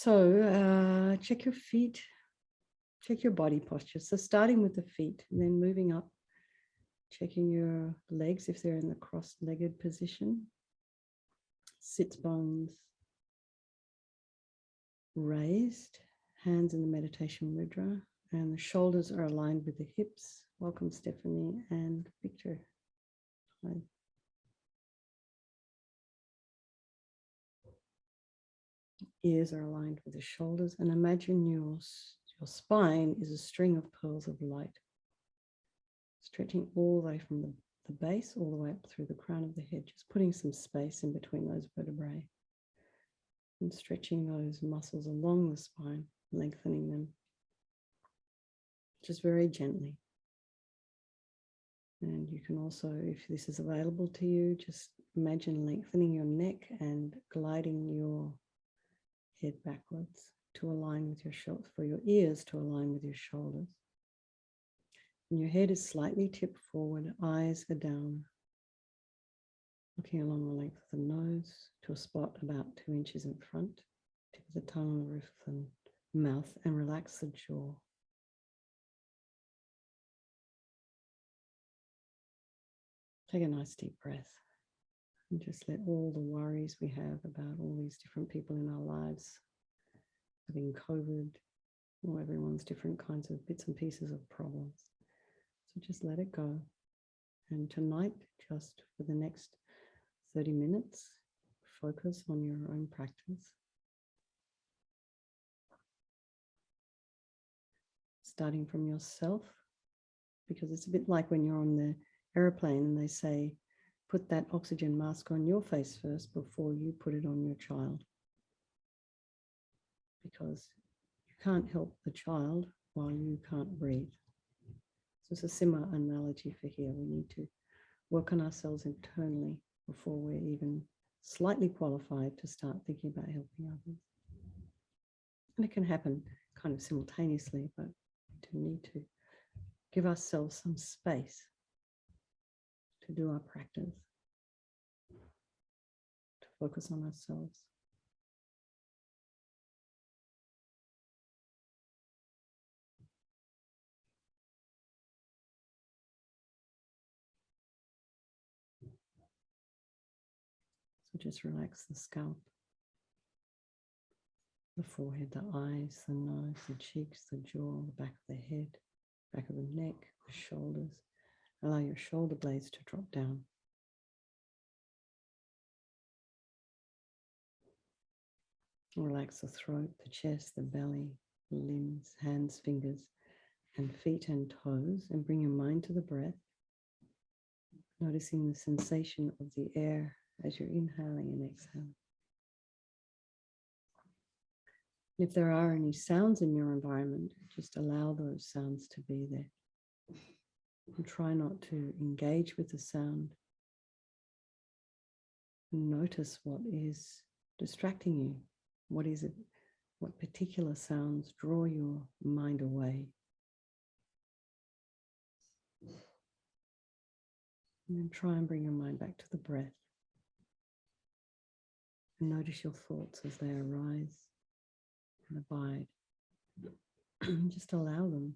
So check your feet, check your body posture. So starting with the feet and then moving up, checking your legs if they're in the cross-legged position. Sits bones raised, hands in the meditation mudra, and the shoulders are aligned with the hips. Welcome, Stephanie and Victor. Hi. Ears are aligned with the shoulders, and imagine your spine is a string of pearls of light, stretching all the way from the base all the way up through the crown of the head, just putting some space in between those vertebrae and stretching those muscles along the spine, lengthening them just very gently. And you can also, if this is available to you, just imagine lengthening your neck and gliding your head backwards to align with your shoulders, for your ears to align with your shoulders. And your head is slightly tipped forward, eyes are down, looking along the length of the nose to a spot about 2 inches in front, tip of the tongue on the roof of the mouth, and relax the jaw. Take a nice deep breath and just let all the worries we have about all these different people in our lives, having COVID, or everyone's different kinds of bits and pieces of problems. So just let it go. And tonight, just for the next 30 minutes, focus on your own practice. Starting from yourself, because it's a bit like when you're on the airplane and they say, put that oxygen mask on your face first before you put it on your child. Because you can't help the child while you can't breathe. So it's a similar analogy for here. We need to work on ourselves internally before we're even slightly qualified to start thinking about helping others. And it can happen kind of simultaneously, but we do need to give ourselves some space to do our practice, to focus on ourselves. So just relax the scalp, the forehead, the eyes, the nose, the cheeks, the jaw, the back of the head, back of the neck, the shoulders. Allow your shoulder blades to drop down. Relax the throat, the chest, the belly, the limbs, hands, fingers, and feet and toes, and bring your mind to the breath, noticing the sensation of the air as you're inhaling and exhaling. If there are any sounds in your environment, just allow those sounds to be there. And try not to engage with the sound. Notice what is distracting you. What is it? What particular sounds draw your mind away? And then try and bring your mind back to the breath. And notice your thoughts as they arise and abide. Just allow them.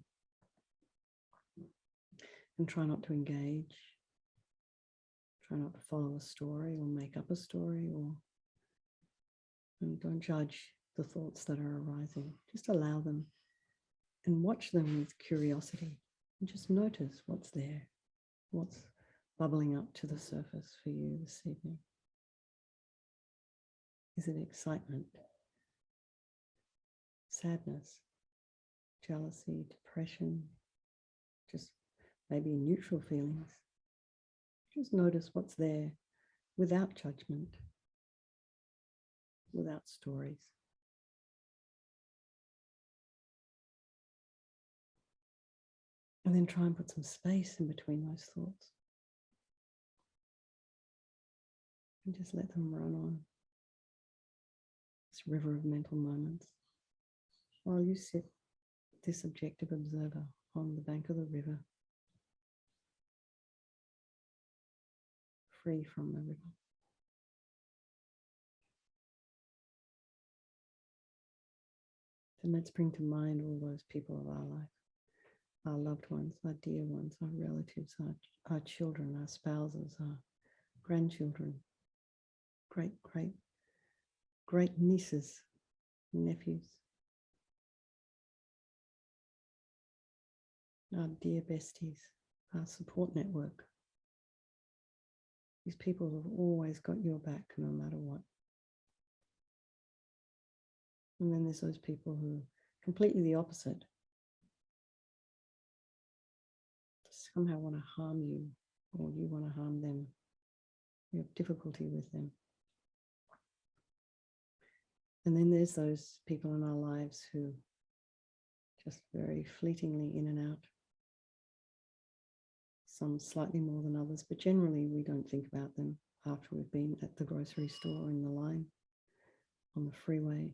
And try not to engage. Try not to follow a story or make up a story, and don't judge the thoughts that are arising. Just allow them and watch them with curiosity. And just notice what's there, what's bubbling up to the surface for you this evening. Is it excitement, sadness, jealousy, depression, just maybe neutral feelings? Just notice what's there without judgment, without stories. And then try and put some space in between those thoughts. And just let them run on. This river of mental moments. While you sit, this objective observer on the bank of the river, free from the river. And let's bring to mind all those people of our life, our loved ones, our dear ones, our relatives, our children, our spouses, our grandchildren, great nieces, nephews, our dear besties, our support network. These people have always got your back no matter what. And then there's those people who are completely the opposite. Somehow want to harm you, or you want to harm them. You have difficulty with them. And then there's those people in our lives who just very fleetingly in and out. Some slightly more than others, but generally we don't think about them after we've been at the grocery store, in the line, on the freeway.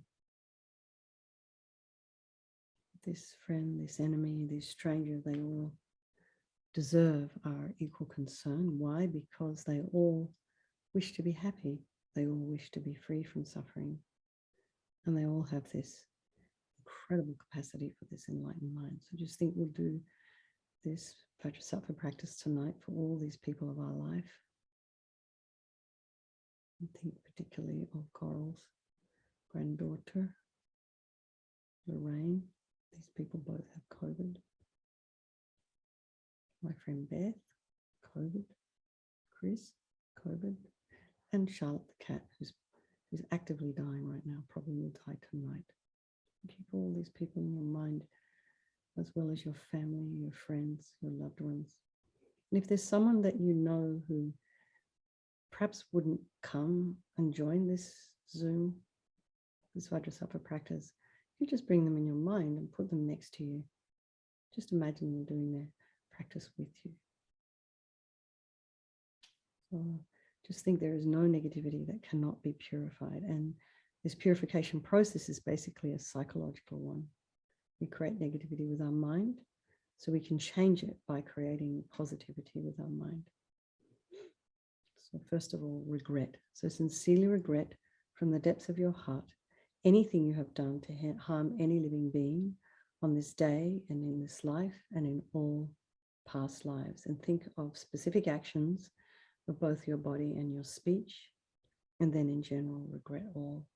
This friend, this enemy, this stranger, they all deserve our equal concern. Why? Because they all wish to be happy. They all wish to be free from suffering. And they all have this incredible capacity for this enlightened mind. So just think we'll do this Vajrasattva practice tonight for all these people of our life. And think particularly of Coral's granddaughter, Lorraine. These people both have COVID. My friend Beth, COVID. Chris, COVID. And Charlotte the cat, who's actively dying right now, probably will die tonight. Keep all these people in your mind, as well as your family, your friends, your loved ones. And if there's someone that you know who perhaps wouldn't come and join this Zoom, this Vajrasattva practice, you just bring them in your mind and put them next to you. Just imagine them doing their practice with you. So just think there is no negativity that cannot be purified. And this purification process is basically a psychological one. We create negativity with our mind, so we can change it by creating positivity with our mind. So first of all, regret. So sincerely regret from the depths of your heart anything you have done to harm any living being on this day and in this life and in all past lives. And think of specific actions of both your body and your speech, and then in general, regret all.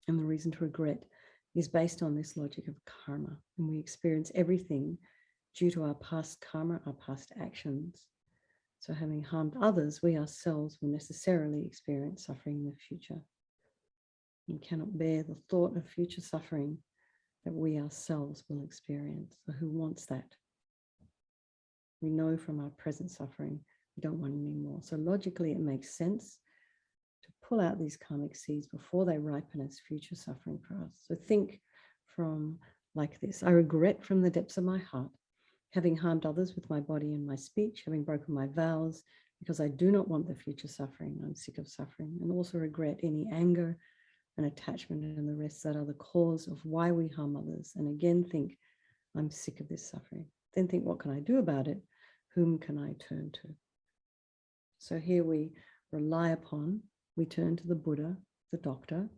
And the reason to regret is based on this logic of karma. And we experience everything due to our past karma, our past actions. So having harmed others, we ourselves will necessarily experience suffering in the future. We cannot bear the thought of future suffering that we ourselves will experience. So who wants that? We know from our present suffering, we don't want any more. So logically, it makes sense to pull out these karmic seeds before they ripen as future suffering for us. So think from like this: I regret from the depths of my heart having harmed others with my body and my speech, having broken my vows, because I do not want the future suffering. I'm sick of suffering. And also regret any anger and attachment and the rest that are the cause of why we harm others. And again, think, I'm sick of this suffering. Then think, what can I do about it? Whom can I turn to? So here we rely upon, we turn to the Buddha, the doctor,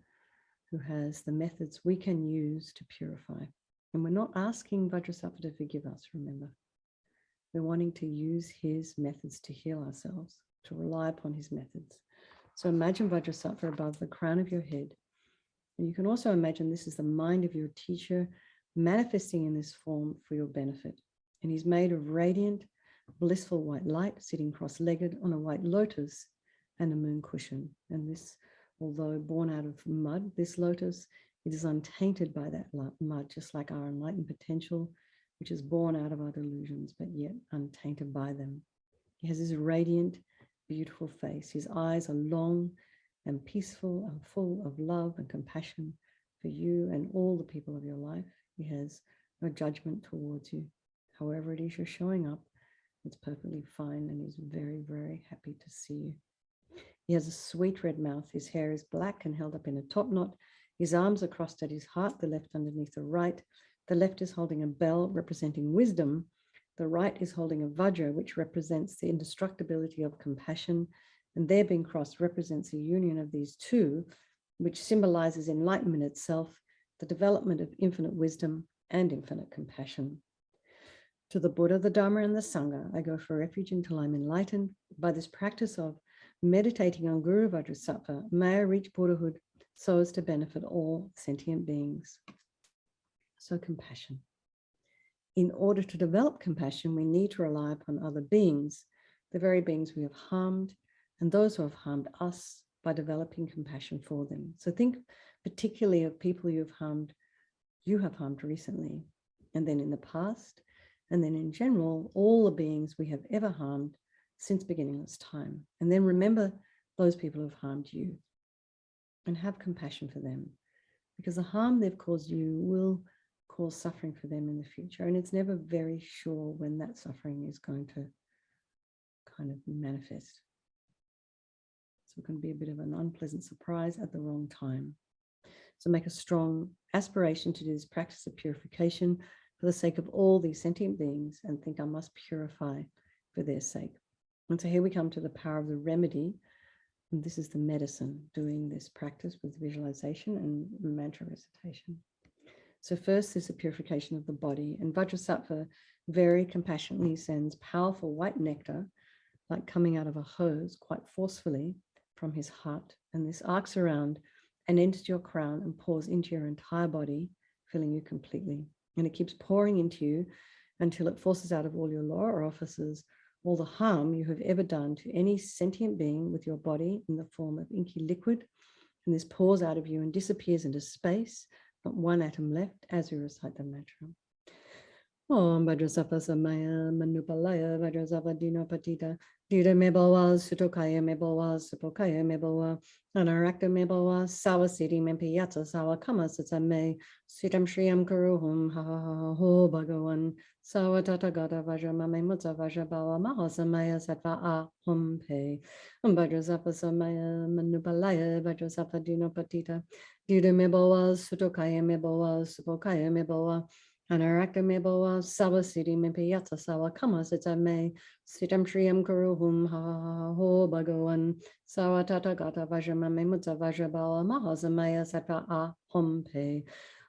who has the methods we can use to purify. And we're not asking Vajrasattva to forgive us, remember. We're wanting to use his methods to heal ourselves, to rely upon his methods. So imagine Vajrasattva above the crown of your head. And you can also imagine this is the mind of your teacher manifesting in this form for your benefit. And he's made of radiant, blissful white light, sitting cross-legged on a white lotus and a moon cushion. And this, although born out of mud, this lotus, it is untainted by that mud, just like our enlightened potential, which is born out of our delusions, but yet untainted by them. He has this radiant, beautiful face. His eyes are long and peaceful and full of love and compassion for you and all the people of your life. He has no judgment towards you. However it is you're showing up, it's perfectly fine, and he's very, very happy to see you. He has a sweet red mouth. His hair is black and held up in a top knot. His arms are crossed at his heart, the left underneath the right. The left is holding a bell representing wisdom. The right is holding a vajra, which represents the indestructibility of compassion. And their being crossed represents a union of these two, which symbolizes enlightenment itself, the development of infinite wisdom and infinite compassion. To the Buddha, the Dharma, and the Sangha, I go for refuge until I'm enlightened. By this practice of meditating on Guru Vajrasattva, may I reach Buddhahood so as to benefit all sentient beings. So compassion. In order to develop compassion, we need to rely upon other beings, the very beings we have harmed, and those who have harmed us, by developing compassion for them. So think particularly of people you have harmed recently, and then in the past, and then in general, all the beings we have ever harmed since beginningless time. And then remember those people who have harmed you and have compassion for them, because the harm they've caused you will cause suffering for them in the future. And it's never very sure when that suffering is going to kind of manifest. So it can be a bit of an unpleasant surprise at the wrong time. So make a strong aspiration to do this practice of purification for the sake of all these sentient beings, and think I must purify for their sake. And so here we come to the power of the remedy. And this is the medicine, doing this practice with visualization and mantra recitation. So first is the purification of the body. And Vajrasattva very compassionately sends powerful white nectar, like coming out of a hose, quite forcefully from his heart. And this arcs around and enters your crown and pours into your entire body, filling you completely. And it keeps pouring into you until it forces out of all your lower offices all the harm you have ever done to any sentient being with your body in the form of inky liquid. And this pours out of you and disappears into space, not one atom left, as we recite the mantra. Om Vajrasattva Samaya Manupalaya Vajrasattva Dino Patita Dira Mebawa Sutokaya Mebawa Supokaya Mebawa Anarakta Mebawa Sawa Siddhi Mempiyata Sawa Kama Sitsame Sitam Shriyam Kuruhum Ha Ha Ha Ho Bhagavan Sawa Tathagata Vajramame Mutta Vajrabawa Mahasamaya Sattva Aham Pe Om Vajrasattva Samaya Manupalaya Vajrasattva Dino Patita Dira Mebawa Sutokaya Mebawa Supokaya Mebawa Anarakta Mebawa Sawa Siddhi Mempiyata Sawa Kama Sitsame Sitam Shriyam Kuruhum Ha Ha Ho Bhagavan Sawa Tathagata Vajramame Mutta Vajrabawa Mahasamaya Sattva Aham Pe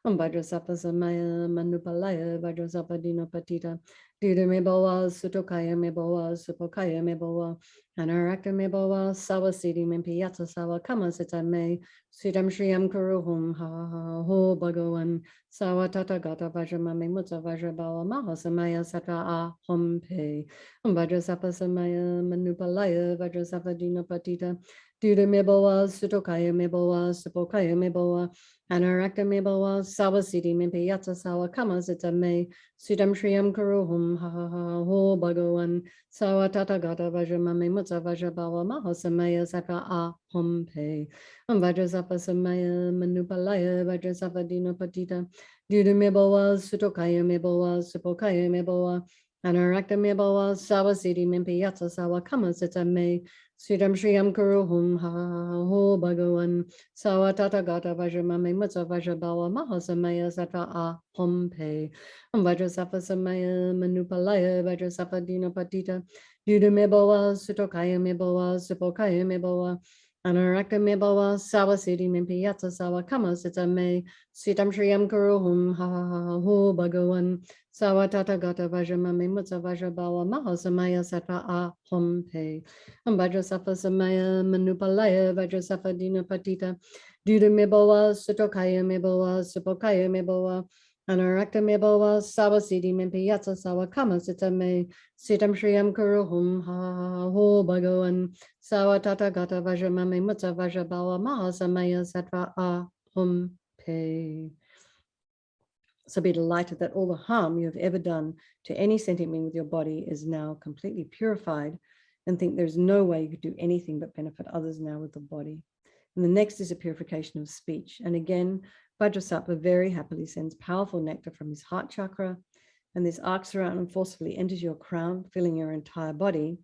Om Vajrasattva Samaya Manupalaya Vajrasattva Dino Patita Dira Mebawa Sutokaya Mebawa Supokaya Mebawa Anarakta Mebawa Sawa Siddhi Mempiyata Sawa Kama Sitsame Sitam Shriyam Kuruhum Ha Ha Ho Bhagavan Sawa Tathagata Vajramame Mutta Vajrabawa Mahasamaya Sattva Aham Pe Om Vajrasattva Samaya Manupalaya Vajrasattva Dino Patita Dira Mebawa Sutokaya Mebawa Supokaya Mebawa Anarakta Mebawa Sawa Siddhi Mempiyata Sawa Kama Sitsame Sitam Shriyam Kuruhum Ha Ha Ho Bhagavan Sawa Tathagata Vajramame Mutta Vajrabawa Mahasamaya Sattva Aham Pe Om Vajrasattva Samaya Manupalaya Vajrasattva Dino Patita Dira Mebawa Sutokaya Mebawa Supokaya Mebawa Anarakta Mebawa Sawa Siddhi Mempiyata Sawa Kama Sitsame Sitam Shriyam Kuruhum Ha Ha Ho Bhagavan Sawa Tathagata Vajramame Mutta Vajrabawa Mahasamaya Sattva Aham Pe Om Vajrasattva Samaya Manupalaya Vajrasattva Dino Patita Dira Mebawa Sutokaya Mebawa Supokaya Mebawa Anarakta Mebawa Sawa Siddhi Mempiyata Sawa Kama Sitsame Sitam Shriyam Kuruhum Ha Ha Ho Bhagavan Sawa Tathagata Vajramame Mutta Vajrabawa Mahasamaya Sattva Aham Pe Om Vajrasattva Samaya Manupalaya Vajrasattva Dino Patita Dira Mebawa Sutokaya Mebawa Supokaya Mebawa Anarakta Mebawa Sawa Siddhi Mempiyata Sawa Kama Sitsame Sitam Shriyam Kuruhum Ha Ha Ho Bhagavan Sawa Tathagata Vajramame Mutta Vajrabawa Mahasamaya Sattva Aham Pe. So be delighted that all the harm you have ever done to any sentient being with your body is now completely purified, and think there's no way you could do anything but benefit others now with the body. And the next is a purification of speech. And again, Vajrasattva very happily sends powerful nectar from his heart chakra, and this arcs around and forcefully enters your crown, filling your entire body,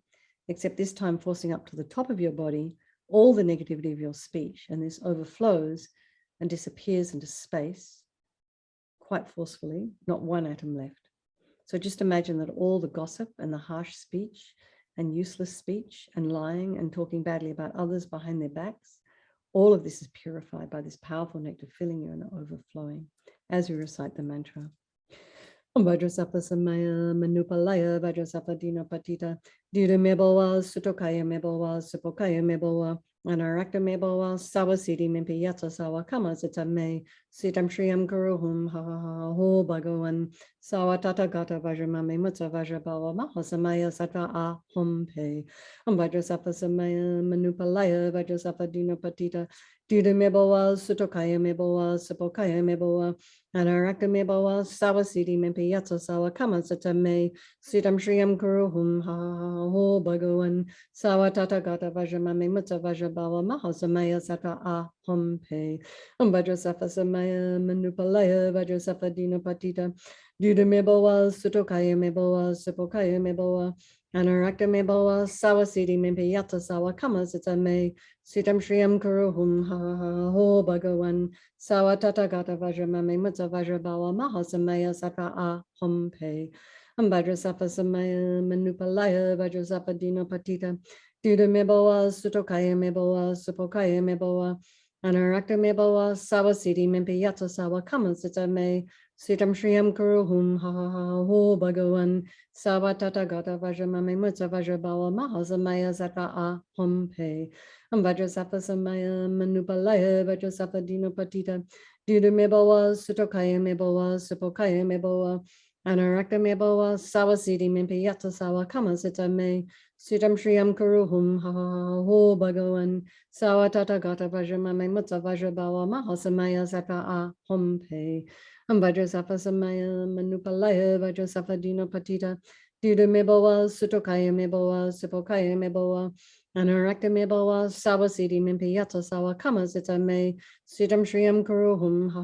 except this time forcing up to the top of your body all the negativity of your speech. And this overflows and disappears into space quite forcefully, not one atom left. So just imagine that all the gossip and the harsh speech and useless speech and lying and talking badly about others behind their backs All of this is purified by this powerful nectar filling you and overflowing as we recite the mantra. Vajrasattva Samaya Manupalaya Vajrasattva Dina Patita Dida Mebowa Sutokaya Mebowa Supokaya Mebowa Anarakta Mebowa Sawasiti Mimpi Yatsa Sawa Kama Sitame Sitam Shriyam Guruhum Ha Ha Ha Ho Bhagavan Sawa Tata Gata Vajramame Mutsa Vajrabawa Mahasamaya Sattva Ahum Pe Vajrasattva Samaya Manupalaya Vajrasattva Dina Patita Dida Mebowa Sutokaya Mebowa Supokaya Mebowa Anarakta Mebowa Sawasiti Mimpi Yatsa Sawa Kama Satame Sitam Shriyam Guruhum Ha Ho Bhagavan Sawa Tata Gata Vajramame Mutsa Vajrabawa Mahasamaya Sattva Ahum Pe Vajrasattva Samaya Manupalaya Vajrasattva Dina Patita Duda Mebowa Sutokaya Mebowa Supokaya Mebowa Anarakta Mebowa Sawasiti Mimpi Yatsa Sawa Kama Satame Sitam Shriyam Guruhum Ha Ho Bhagavan Sawa Tata Gata Vajramame Mutsa Vajrabawa Mahasamaya Sattva Ahum Pe Vajrasattva Samaya Manupalaya Vajrasattva Dina Patita Duda Mebowa Sutokaya Mebowa Supokaya Mebowa Anarakta Mebowa Sawasiti Mimpi Yatsa Sawa Kama Satame Sitam Shriyam Guruhum Ha Ho Bhagavan Sawa Tata Gata Vajramame Mutsa Vajrabawa Mahasamaya Sattva Ahum Pe Vajrasattva Samaya Manupalaya Vajrasattva Dina Patita Duda Mebowa Sutokaya Mebowa Supokaya Mebowa Anarakta Mebowa Sawasiti Mimpi Yatsa Sawa Kama Satame Sitam Shriyam Guruhum Ha Ho Bhagavan Sawa Tata Gata Vajramame Mutsa Vajrabawa Mahasamaya Sattva Ahum Pe Vajrasattva Samaya Manupalaya Vajrasattva Dina Patita Duda Mebowa Sutokaya Mebowa Supokaya Mebowa Anarakta Mebowa Sawasiti Mimpi Yatsa Sawa Kama Satame Sitam Shriyam Guruhum Ha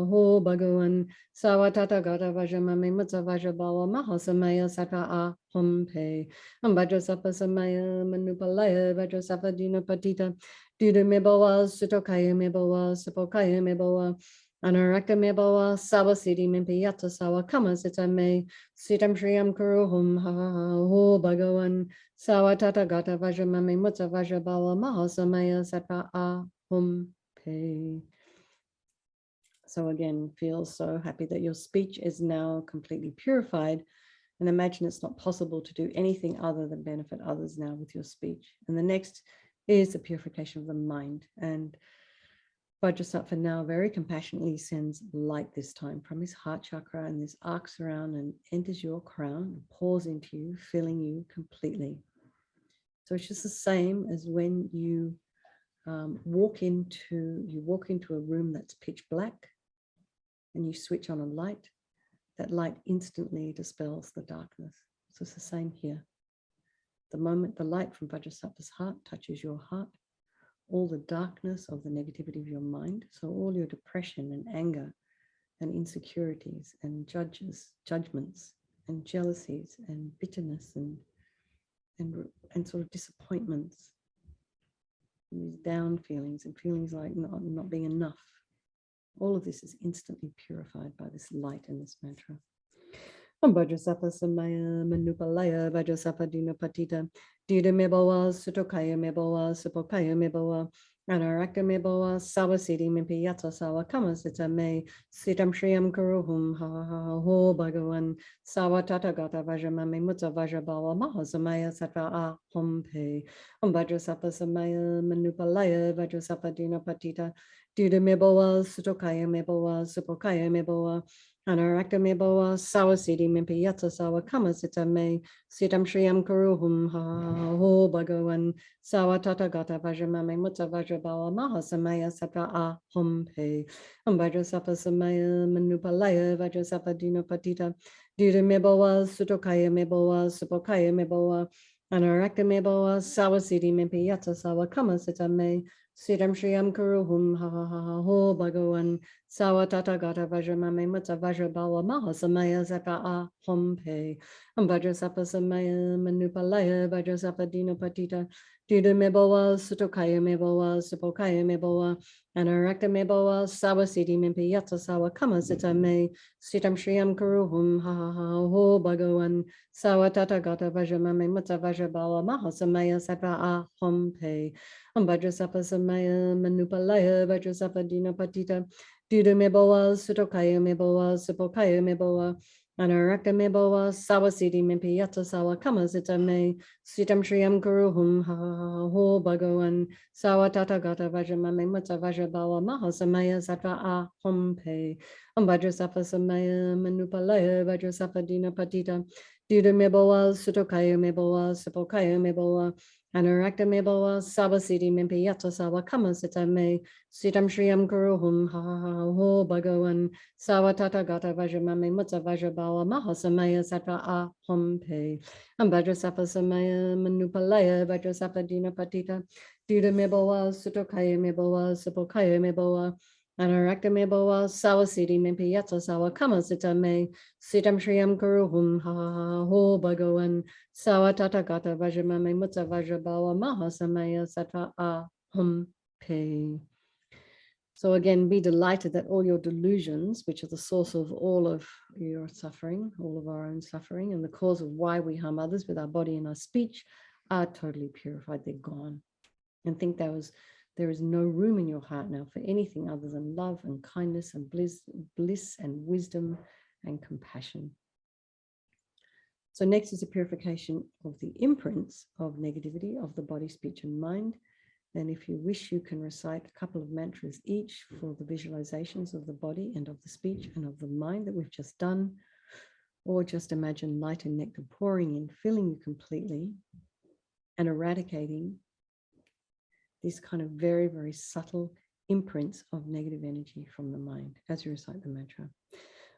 Ho Bhagavan Sawa Tata Gata Vajramame Mutsa Vajrabawa Mahasamaya Sattva Ahum Pe Vajrasattva Samaya Manupalaya Vajrasattva Dina Patita Duda Mebowa Sutokaya Mebowa Supokaya Mebowa Anarakta Mebowa Sawasiti Mimpi Yatsa Sawa Kama Satame Sitam Shriyam Guruhum Ha Ho Bhagavan Sawa Tata Gata Vajramame Mutsa Vajrabawa Mahasamaya Sattva Ahum Pe. So again, feel so happy that your speech is now completely purified, and imagine it's not possible to do anything other than benefit others now with your speech. And the next is the purification of the mind. And Vajrasattva now very compassionately sends light this time from his heart chakra, and this arcs around and enters your crown and pours into you, filling you completely. So it's just the same as when you walk into a room that's pitch black and you switch on a light. That light instantly dispels the darkness. So it's the same here. The moment the light from Vajrasattva's heart touches your heart, all the darkness of the negativity of your mind, so all your depression and anger and insecurities and judgments and jealousies and bitterness and sort of disappointments, and these down feelings and feelings like not being enough, all of this is instantly purified by this light in this mantra. Vajrasattva Samaya Manupalaya Vajrasattva Dina Patita Dida Mebowa Sutokaya Mebowa Supokaya Mebowa Anarakta Mebowa Sawasiti Mimpi Yatsa Sawa Kama Satame Sitam Shriyam Guruhum Ha Ho Bhagavan Sawa Tata Gata Vajramame Mutsa Vajrabawa Mahasamaya Sattva Ahum Pe Vajrasattva Samaya Manupalaya Vajrasattva Dina Patita Dida Mebowa Sutokaya Mebowa Supokaya Mebowa Anarakta Mebowa Sawasiti Mimpi Yatsa Sawa Kama Satame Sitam Shriyam Guruhum Ha Ho Bhagavan Sawa Tata Gata Vajramame Mutsa Vajrabawa Mahasamaya Sattva Ahum Pe Vajrasattva Samaya Manupalaya Vajrasattva Dina Patita Duda Mebowa Sutokaya Mebowa Supokaya Mebowa Anarakta Mebowa Sawasiti Mimpi Yatsa Sawa Kama Satame Sitam Shriyam Guruhum Ha Ho Bhagavan Sawa Tata Gata Vajramame Mutsa Vajrabawa Mahasamaya Sattva Ahum Pe Vajrasattva Samaya Manupalaya Vajrasattva Dina Patita Duda Meboa, Sutokaya Meboa, Supokaya Meboa, Anarakta Meboa, Sawa Siti Mimpi Yatsa Sawa Kama Sita Me, Sitam Shriyam Kuruhum, Ha Ha Ha Ho Bhagawan, Sawa Tata Gata Vajramame Mutta Vajrabala Mahasamaya Sattva Ahom Pe, Vajrasattva Samaya Manupalaya, Vajrasattva Dina Patita, Duda Meboa, Sutokaya Meboa, Supokaya Meboa, Anarakta Meboa, Sawa Siti Mimpi Yatsa Sawa Kama Sita Me, Sitam Shriyam Kuruhum Ha Ho Bhagawan Sawa Tata Gata Vajramame Mutta Vajrabala Mahasamaya Sattva Ahom Pe Vajrasattva Samaya Manupalaya Vajrasattva Dina Patita Duda Meboa Sutokaya Meboa Supokaya Meboa Anarakta Meboa Sawa Siti Mimpi Yatsa Sawa Kama Sita Me Sitam Shriyam Kuruhum Ha Ho Bhagawan Sawa Tata Gata Vajramame Mutta Vajrabala Mahasamaya Sattva Ahom Pe Vajrasattva Samaya Manupalaya Vajrasattva Dina Patita Duda Meboa Sutokaya Meboa Supokaya Meboa Anarakta Meboa Sawa Siti Mimpi Yatsa Sawa Kama Sita Me Sitam Shriyam Kuruhum Ha Ho Bhagawan Sawa Tata Gata Vajramame Mutta Vajrabala Mahasamaya Sattva Ahom Pe. So again, be delighted that all your delusions, which are the source of all of your suffering, all of our own suffering, and the cause of why we harm others with our body and our speech, are totally purified. They're gone. And think there is no room in your heart now for anything other than love and kindness and bliss and wisdom and compassion. So next is a purification of the imprints of negativity of the body, speech, and mind. And if you wish, you can recite a couple of mantras each for the visualizations of the body and of the speech and of the mind that we've just done, or just imagine light and nectar pouring in, filling you completely and eradicating these kind of very, very subtle imprints of negative energy from the mind as you recite the mantra.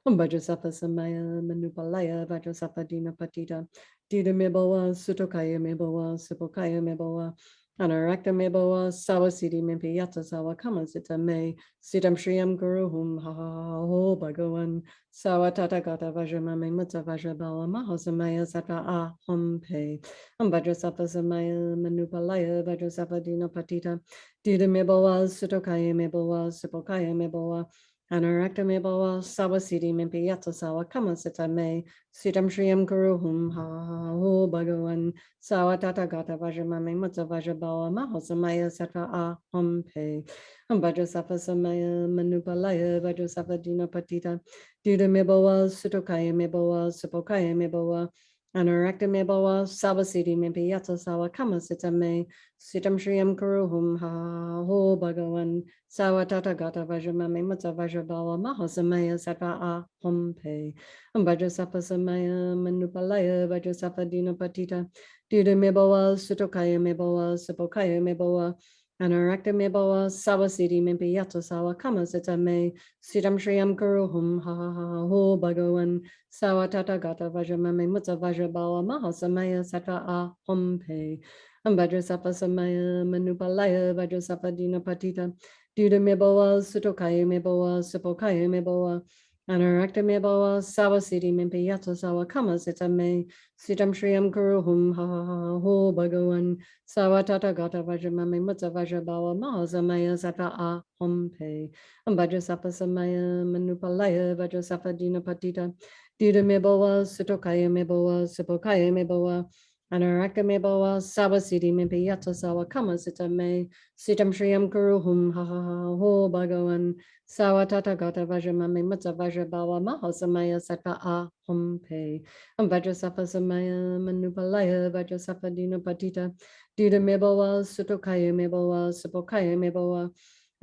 Vajrasattva Samaya Manupalaya Vajrasattva Dina Patita Duda Meboa Sutokaya Meboa Supokaya Meboa Anarakta Meboa Sawa Siti Mimpi Yatsa Sawa Kama Sita Me Sitam Shriyam Guruhum Ha Ho Bhagawan Sawa Tata Gata Vajramame Mutta Vajrabala Mahasamaya Sattva Ahom Pe Vajrasattva Samaya Manupalaya Vajrasattva Dina Patita Duda Meboa Sutokaya Meboa Supokaya Meboa Anarakta Meboa Sawa Siti Mimpi Yatsa Sawa Kama Sita Me Sitam Shriyam Guruhum Ha Ho Bhagawan Sawa Tata Gata Vajramame Mutta Vajrabala Mahasamaya Sattva Ahom Pe Vajrasattva Samaya Manupalaya Vajrasattva Dina Patita Duda Meboa Sutokaya Meboa Supokaya Meboa Anarakta Meboa Sawa Siti Mimpi Yatsa Sawa Kama Sita Me Sitam Shriyam Kuruhum Ha Ho Bhagawan Sawa Tata Gata Vajramame Mutta Vajrabala Mahasamaya Sattva Ahom Pe Vajrasattva Samaya Manupalaya Vajrasattva Dina Patita Duda Meboa Sutokaya Meboa Supokaya Meboa Anarakta Meboa Sawa Siti Mimpi Yatsa Sawa Kama Sita Me Sitam Shriyam Kuruhum Ha Ho Bhagawan Sawa Tata Gata Vajramame Mutta Vajrabala Mahasamaya Sattva Ahom Pe Vajrasattva Samaya Manupalaya Vajrasattva Dina Patita Duda Meboa Sutokaya Meboa Supokaya Meboa Anarakta Meboa Sawa Siti Mimpi Yatsa Sawa Kama Sita Me Sitam Shriyam Kuruhum Ha Ho Bhagawan Sawa Tata Gata Vajramame Mutta Vajrabala Mahasamaya Sattva Ahom Pe Vajrasattva Samaya Manupalaya Vajrasattva Dina Patita Duda Meboa Sutokaya Meboa Supokaya Meboa Anarakta Meboa Sawa Siti Mimpi Yatsa Sawa Kama Sita Me Sitam Shriyam Kuruhum Ha Ho Bhagawan Sawa Tata Gata Vajramame Mutta Vajrabala Mahasamaya Sattva Ahom Pe Vajrasattva Samaya Manupalaya Vajrasattva Dina Patita Duda Meboa Sutokaya Meboa Supokaya Meboa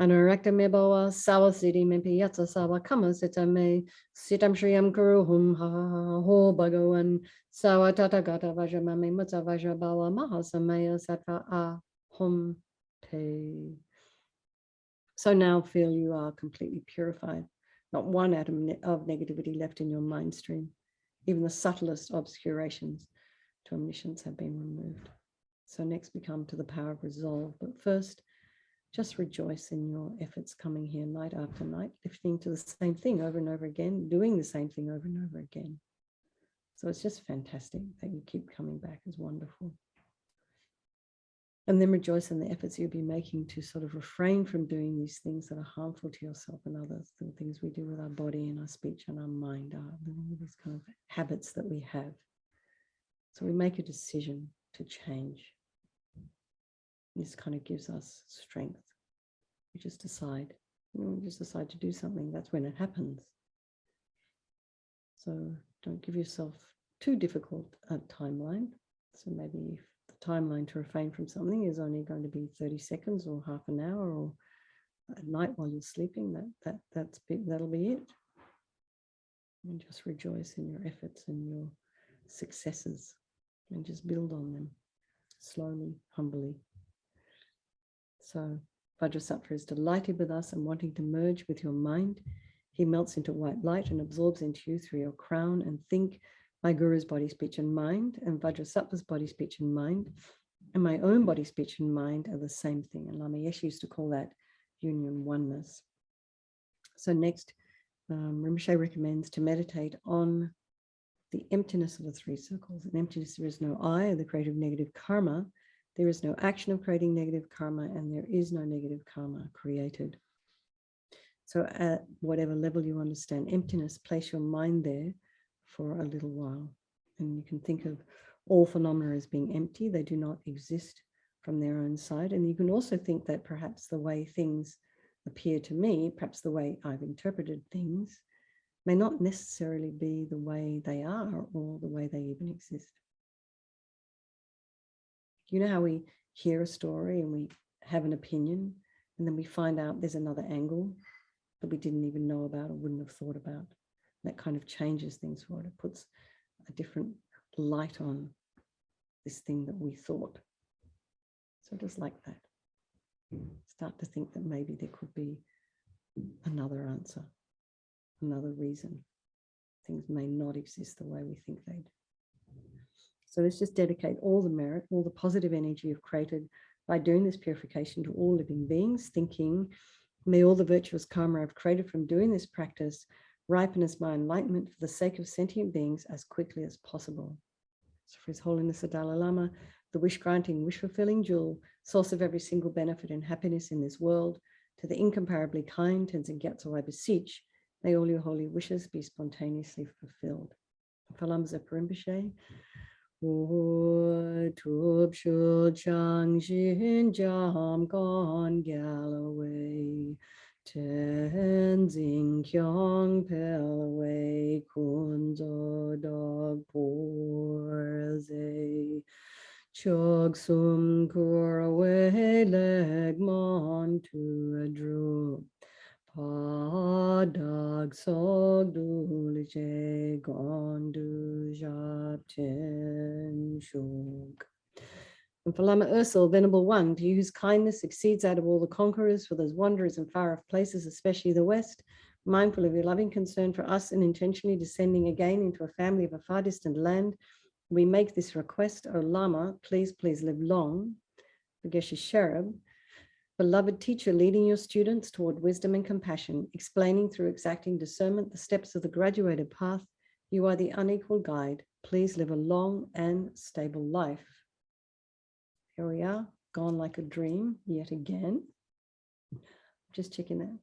Anarakta Meboa Sawa Siti Mimpi Yatsa Sawa Kama Sita Me Sitam Shriyam Kuruhum Ha Ho Bhagawan Sawa Tata Gata Vajramame Mutta Vajrabala Mahasamaya Sattva Ahom Pe. So now feel you are completely purified. Not one atom of negativity left in your mind stream. Even the subtlest obscurations to omniscience have been removed. So next we come to the power of resolve. But first, just rejoice in your efforts coming here night after night, lifting to the same thing over and over again, doing the same thing over and over again. So it's just fantastic that you keep coming back. It's wonderful. And then rejoice in the efforts you'll be making to sort of refrain from doing these things that are harmful to yourself and others, the things we do with our body and our speech and our mind, these kind of habits that we have. So we make a decision to change. This kind of gives us strength. We just decide. We just decide to do something. That's when it happens. So don't give yourself too difficult a timeline. So maybe if the timeline to refrain from something is only going to be 30 seconds or half an hour or at night while you're sleeping, that'll be it. And just rejoice in your efforts and your successes and just build on them slowly, humbly. So Vajrasattva is delighted with us and wanting to merge with your mind. He melts into white light and absorbs into you through your crown and think. My Guru's body, speech, and mind, and Vajrasattva's body, speech, and mind, and my own body, speech, and mind are the same thing. And Lama Yeshe used to call that union oneness. So next, Rinpoche recommends to meditate on the emptiness of the three circles. In emptiness, there is no I, the creative negative karma. There is no action of creating negative karma, and there is no negative karma created. So at whatever level you understand emptiness, place your mind there for a little while. And you can think of all phenomena as being empty. They do not exist from their own side. And you can also think that perhaps the way things appear to me, perhaps the way I've interpreted things, may not necessarily be the way they are or the way they even exist. You know how we hear a story and we have an opinion, and then we find out there's another angle that we didn't even know about or wouldn't have thought about. That kind of changes things for it. It puts a different light on this thing that we thought. So just like that, start to think that maybe there could be another answer, another reason. Things may not exist the way we think they do. So let's just dedicate all the merit, all the positive energy you've created by doing this purification to all living beings, thinking, may all the virtuous karma I've created from doing this practice ripen as my enlightenment for the sake of sentient beings as quickly as possible. So for His Holiness the Dalai Lama, the wish-granting, wish-fulfilling jewel, source of every single benefit and happiness in this world, to the incomparably kind Tenzin Gyatso, I beseech, may all your holy wishes be spontaneously fulfilled. For Lama Zopa Rinpoche, Tub Shul Chang Shin Jam Gon Galloway, Tenzin Kyong Pelway Kunzo Dog Porze, Chog Sum Kuraway Legmon to a Drew. Padag Sog Dulce Gondu Jab Chen Shuk. And for Lama Ursel, Venerable One, to you whose kindness exceeds that of all the conquerors, for those wanderers in far-off places, especially the West, mindful of your loving concern for us and intentionally descending again into a family of a far distant land, we make this request, O Lama, please live long, for Geshe Sherab, beloved teacher leading your students toward wisdom and compassion, explaining through exacting discernment the steps of the graduated path. You are the unequaled guide. Please live a long and stable life. Here we are, gone like a dream yet again. Just checking that